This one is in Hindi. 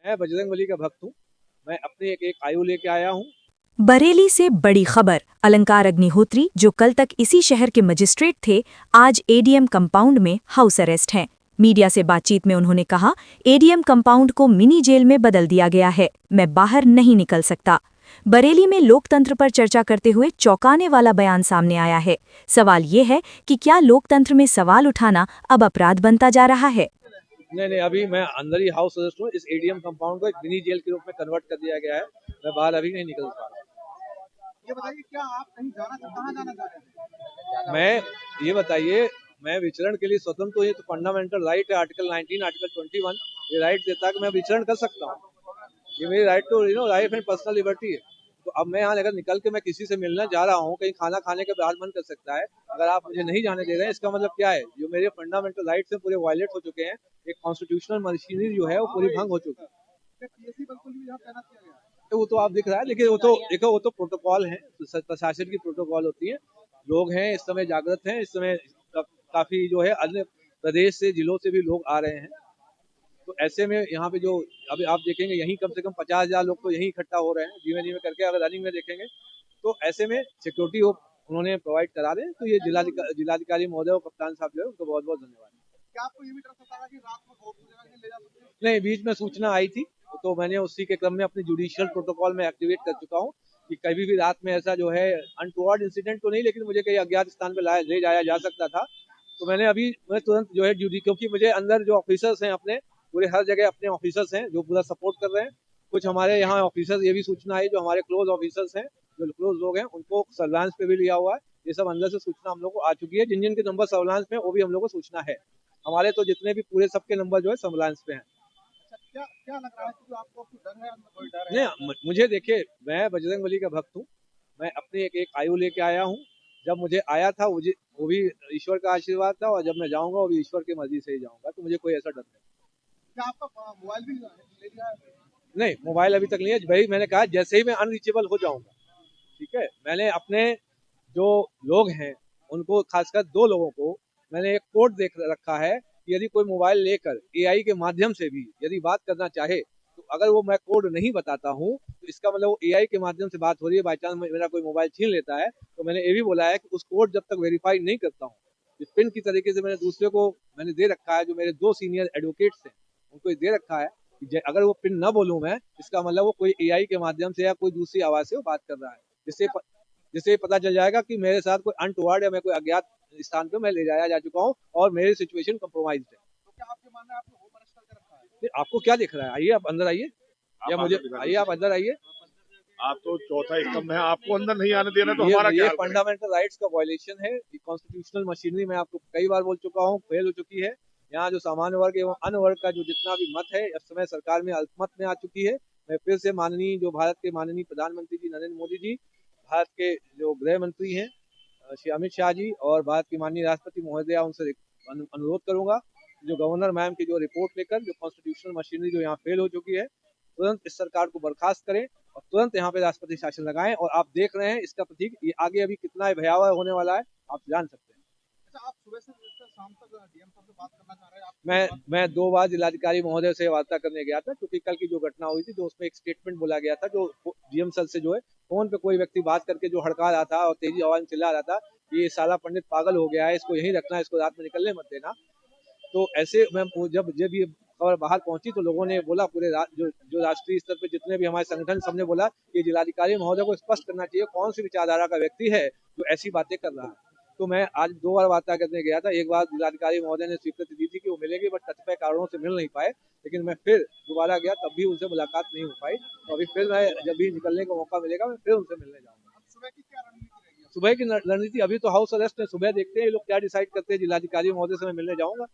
मैं बजरंगबली का भक्त हूँ। मैं अपनी एक आयु लेके आया हूँ। बरेली से बड़ी खबर। अलंकार अग्निहोत्री, जो कल तक इसी शहर के मजिस्ट्रेट थे, आज एडीएम कंपाउंड में हाउस अरेस्ट हैं। मीडिया से बातचीत में उन्होंने कहा, एडीएम कंपाउंड को मिनी जेल में बदल दिया गया है, मैं बाहर नहीं निकल सकता। बरेली में लोकतंत्र पर चर्चा करते हुए चौंकाने वाला बयान सामने आया है। सवाल ये है कि क्या लोकतंत्र में सवाल उठाना अब अपराध बनता जा रहा है? नहीं, अभी मैं अंदर ही हाउस अरेस्ट हूँ। इस एडीएम कंपाउंड को एक मिनी जेल के रूप में कन्वर्ट कर दिया गया है। मैं बाहर अभी नहीं निकल पा रहा। ये बताइए, क्या आप कहीं कहाँ जाना चाह रहे हैं? मैं ये बताइए, मैं विचरण के लिए स्वतंत्र हूँ। ये तो फंडामेंटल राइट है, आर्टिकल 19, आर्टिकल 21 ये राइट देता है कि मैं विचरण कर सकता हूँ। ये मेरी right to life and personal liberty है। तो अब मैं यहाँ अगर निकल के मैं किसी से मिलने जा रहा हूँ, कहीं खाना खाने के बाद मन कर सकता है। अगर आप मुझे नहीं जाने दे रहे हैं, इसका मतलब क्या है? जो मेरे फंडामेंटल राइट्स हैं पूरे वायलेट हो चुके हैं। एक कॉन्स्टिट्यूशनल मशीनरी जो है वो पूरी भंग हो चुकी है। तो वो तो आप दिख रहा है, लेकिन वो तो देखो, वो तो प्रोटोकॉल है, प्रशासन की प्रोटोकॉल होती है। लोग हैं इस समय जागृत हैं। इस समय काफी जो है अन्य प्रदेश से, जिलों से भी लोग आ रहे हैं। तो ऐसे में यहाँ पे जो अभी आप देखेंगे, यहीं कम से कम 50,000 लोग तो यहीं इकट्ठा हो रहे हैं धीमे धीमे करके। अगर रनिंग में देखेंगे तो ऐसे में सिक्योरिटी वो उन्होंने प्रोवाइड करा दें। तो ये जिलाधिकारी महोदय और कप्तान साहब जो है उनको बहुत बहुत धन्यवाद। क्या आपको ये भी डर सता है कि रात में और जगह ले जा सकते हैं? नहीं, बीच में सूचना आई थी तो मैंने उसी के क्रम में अपनी जुडिशियल प्रोटोकॉल में एक्टिवेट कर चुका हूँ कि कभी भी रात में ऐसा जो है अनटुवर्ड इंसिडेंट तो नहीं, लेकिन मुझे कहीं अज्ञात स्थान पे ले जाया जा सकता था। तो मैं तुरंत जो है ड्यूटी, क्योंकि मुझे अंदर जो ऑफिसर्स हैं अपने पूरे हर जगह अपने ऑफिसर्स हैं जो पूरा सपोर्ट कर रहे हैं। कुछ हमारे यहाँ ऑफिसर्स, ये भी सूचना आई, जो हमारे क्लोज ऑफिसर्स हैं, जो क्लोज लोग हैं, उनको सर्विलांस पे भी लिया हुआ है। ये सब अंदर से सूचना हम लोग को आ चुकी है। जिन जिन के नंबर सर्विलांस में, वो भी हम लोग को सूचना है। हमारे तो जितने भी पूरे सबके नंबर जो है सर्विलांस पे हैं। क्या क्या लग रहा है कि आपको डर है, कोई डर है? नहीं, मुझे देखिए, मैं बजरंगबली का भक्त हूँ। मैं अपनी एक आयु लेके आया हूँ। जब मुझे आया था मुझे वो भी ईश्वर का आशीर्वाद था, और जब मैं जाऊंगा वो भी ईश्वर की मर्जी से ही जाऊंगा। तो मुझे कोई ऐसा डर नहीं। क्या आपका मोबाइल भी ले लिया है? नहीं, मोबाइल अभी तक नहीं है भाई। मैंने कहा जैसे ही मैं अनरीचेबल हो जाऊंगा, ठीक है, मैंने अपने जो लोग हैं उनको, खासकर 2 लोगों को मैंने एक कोड देख रखा है कि यदि कोई मोबाइल लेकर एआई के माध्यम से भी यदि बात करना चाहे, तो अगर वो मैं कोड नहीं बताता हूँ तो इसका मतलब वो एआई के माध्यम से बात हो रही है। बाई चांस मेरा कोई मोबाइल छीन लेता है, तो मैंने ये भी बोला है कि उस कोड जब तक वेरीफाई नहीं करता हूँ, जिस पिन की तरीके से मैंने दूसरे को मैंने दे रखा है, जो मेरे 2 सीनियर एडवोकेट्स हैं उनको दे रखा है कि अगर वो पिन न बोलूं मैं, इसका मतलब वो कोई एआई के माध्यम से या कोई दूसरी आवाज से वो बात कर रहा है, जिससे पता चल जाएगा कि मेरे साथ कोई अनटुवर्ड या मैं कोई अज्ञात स्थान पे मैं ले जाया जा चुका हूँ और मेरी सिचुएशन कम्प्रोमाइज है। तो क्या आपके मानना है आपने होम अरेस्ट करके रखा है? फिर आपको क्या दिख रहा है? आइए, आप अंदर आइए, या मुझे आइए, आप अंदर आइए। आप तो चौथा स्तंभ है, आपको अंदर नहीं आने देना, तो हमारा ये क्या? फंडामेंटल राइट्स का वायलेशन है। कॉन्स्टिट्यूशनल मशीनरी मैं आपको कई बार बोल चुका हूँ, फेल हो चुकी है। यहाँ जो सामान्य वर्ग एवं अन्य वर्ग का जो जितना भी मत है, इस समय सरकार में अल्पमत में आ चुकी है। मैं फिर से माननीय जो भारत के माननीय प्रधानमंत्री जी नरेंद्र मोदी जी, भारत के जो गृह मंत्री हैं श्री अमित शाह जी, और भारत की माननीय राष्ट्रपति महोदया, उनसे अनुरोध करूंगा जो गवर्नर मैम की जो रिपोर्ट लेकर, जो कॉन्स्टिट्यूशनल मशीनरी जो यहाँ फेल हो चुकी है, तुरंत इस सरकार को बर्खास्त करें और तुरंत यहाँ पे राष्ट्रपति शासन लगाएं। और आप देख रहे हैं इसका प्रतीक ये आगे अभी कितना भयावह होने वाला है, आप जान सकते हैं। अच्छा, आप सुबह से शाम तक डीएम साहब से बात करना चाह रहे हैं? मैं 2 बार जिलाधिकारी महोदय से वार्ता करने गया था, क्योंकि कल की जो घटना हुई थी, जो उसमें एक स्टेटमेंट बोला गया था, जो डीएम सर से जो है फोन पे कोई व्यक्ति बात करके जो हड़का रहा था और तेजी आवाज में चिल्ला रहा था, ये साला पंडित पागल हो गया है, इसको यहीं रखना है, इसको रात में निकलने मत देना। तो ऐसे मैं जब ये खबर बाहर पहुंची तो लोगों ने बोला, पूरे जो राष्ट्रीय स्तर पे जितने भी हमारे संगठन, सबने बोला कि जिलाधिकारी महोदय को स्पष्ट करना चाहिए कौन सी विचारधारा का व्यक्ति है जो ऐसी बातें कर रहा है। तो मैं आज 2 बार वार्ता करने गया था। एक बार जिलाधिकारी महोदय ने स्वीकृति दी थी कि वो मिलेंगे, बट कतिपय कारणों से मिल नहीं पाए। लेकिन मैं फिर दोबारा गया, तब भी उनसे मुलाकात नहीं हो पाई। तो अभी फिर मैं जब भी निकलने का मौका मिलेगा, मैं फिर उनसे मिलने जाऊंगा। सुबह की क्या रणनीति रहेगी? सुबह की रणनीति अभी तो हाउस अरेस्ट है, सुबह देखते हैं ये लोग क्या डिसाइड करते हैं। जिलाधिकारी महोदय से मैं मिलने जाऊंगा।